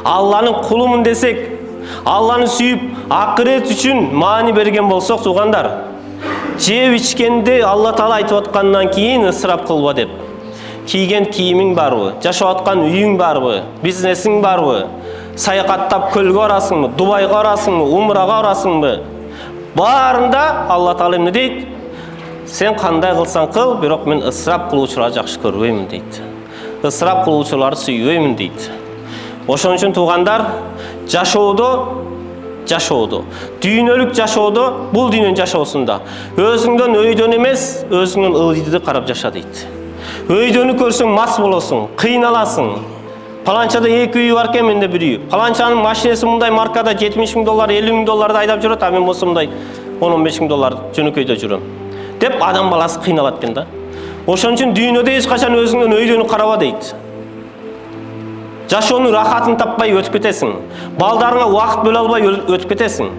Алланың құлымын десек, Алланы сүйіп, ақырет үшін мағына берген болсақ, туғандар, жеп ішкенде Алла Тағала айтып отқаннан кейін ысырап қылба деп. Киген киімің барбы, жашап отқан үйің барбы, бизнесің барбы, саяхаттап көлге барасыңбы, Дубайға барасыңбы, умраға барасыңбы? Барында Алла Тағала не дейді? Сен қандай қылсаң қыл, бірақ мен ысырап қылушыларды жақсы көрмеймін дейді. Ысырап қылушыларды сүймеймін дейді. Ошон үчүн туғандар, жашоодо, дүйнөлүк жашоодо, бул дүйнөнүн жашоосунда өзүңдөн өйдөн эмес, өзүңдөн ылдийди карап жаша дейт. Өйдөнү көрсөң мас болосуң, кыйналасың. Паланчада 2 үй бар экен, менде 1 үй. Паланчанын машинеси мындай маркада $70,000, $50,000 айдап жүрөт, а мен болсо мындай $10-15,000 жөнөкөйдө жүрөм. Деп адам баласы кыйналат экен да. Ошон үчүн дүйнөдө эч качан өзүңдөн өйдөнү караба дейт. Жашоонун рахатын таппай өтүп кетесиң. Балдарыңа убакыт бөлө албай өтүп кетесиң.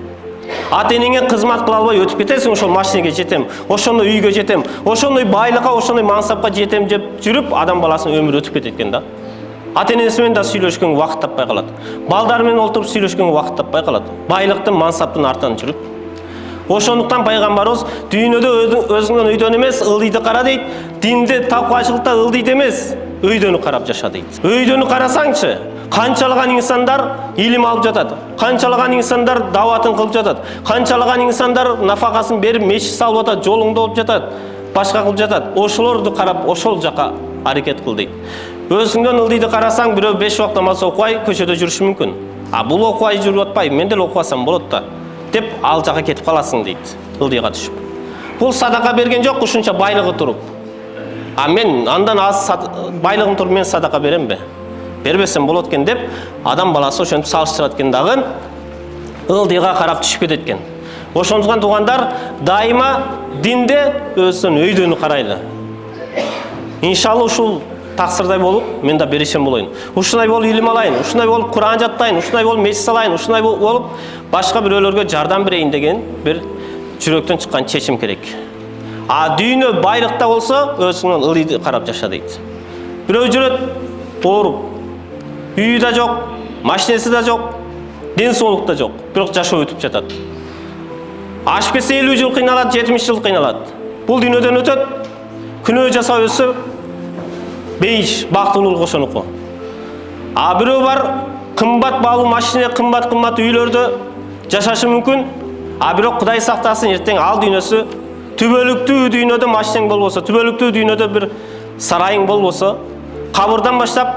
Ата-энеңе кызмат кыла албай өтүп кетесиң. Ошол машинеге жетем, ошондой үйгө жетем, ошондой байлыкка, ошондой мансапка жетем деп жүрүп, адам баласынын өмүрү өтүп кетет экен да. Ата-энеси менен да сүйлөшкөнгө убакыт таппай калат. Балдары менен олтуруп сүйлөшкөнгө убакыт таппай калат. Байлыктын, мансаптын артынан жүрүп. Ошондуктан пайгамбарыбыз дүйнөдө өзүңдөн өйдөн эмес, ылдийди кара дейт. Динде, таквачылыкта ылдийди эмес, өйдөнү карап жаша дейт. Өйдөнү карасаңчы, канчалаган инсандар илим алып жатат, канчалаган инсандар даватын кылып жатат, канчалаган инсандар нафакасын берип мешит салып жатат, жолуңда болуп жатат, башка кылып жатат. Ошолорду карап, ошол жака аракет кыл дейт. Өзүңдөн ылдийди карасаң, бирөө 5 убакыт намаз окубай көчөдө жүрүшү мүмкүн. А бул окубай жүрүп атпайбы, мен деле окубасам болот да деп ал жака кетип каласың дейт, ылдыйга түшүп. Бул садака берген жок, ушунча байлыгы туруп. А мен андан аз байлыгым туруп мен садака беремби? Бербесем болот экен деп адам баласы ошентип салыштырат экен дагы, ылдыйга карап түшүп кетет экен. Ошондуктан тугандар, дайыма динде өзүнөн өйдөнү карайлы. Иншалла ушул таксырдай болуп, мен да беришем болоюн. Ушундай болуп илим алайын, ушундай болуп Куран жаттайын, ушундай болуп мешит салайын, ушундай болуп башка бирөөлөргө жардам берейин деген бир жүрөктөн чыккан чечим керек. А дүйнө байлыкта болсо, өзүңдөн ылдийди карап жаша дейт. Бирөө жүрөт, ооруп, үйү да жок, машинеси да жок, ден соолук да жок, бирок жашоо өтүп жатат. Ашып кетсе 50 жыл кыйналат, 70 жыл кыйналат. Бул дүйнөдөн өтөт, күнөө жасап өтсө, бейиш, бактылуулук ошонуку. А бирөө бар, кымбат баалуу машине, кымбат үйлөрдө жашашы мүмкүн, а бирок Кудай сактасын, эртең ал дүйнөсү түбөлүктүү дүйнөдө машинең болбосо, түбөлүктүү дүйнөдө бир сарайың болбосо, кабырдан баштап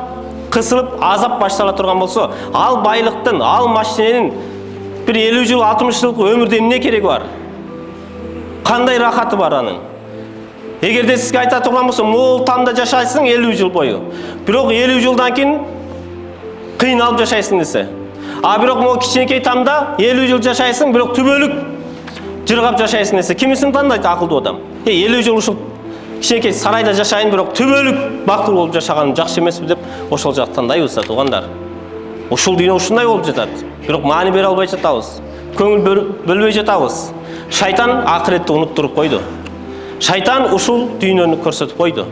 кысылып, азап баштала турган болсо, ал байлыктын, ал машиненин бир 50 жыл, 60 жылдык өмүрдө эмне кереги бар? Кандай рахаты бар анын? Эгерде сизге айта турган болсо, мол тамда жашайсың 50 жыл бою. Бирок 50 жылдан кийин кыйналып жашайсың десе. А бирок могу кичинекей тамда 50 жыл жашайсың, бирок түбөлүк жыргап жашайсың десе, кимисин тандайт акылдуу адам? 50 жыл ушул кичинекей сарайда жашайын, бирок түбөлүк бактылуу болуп жашаганым жакшы эмеспи деп ошол жакты тандайбыз да, туугандар. Ушул дүйнө ушундай болуп жатат. Бирок маани бере албай жатабыз. Көңүл бөлбөй жатабыз. Шайтан акыретти унуттуруп койду. Шайтан ушул дүйнөнү көрсөтүп койду.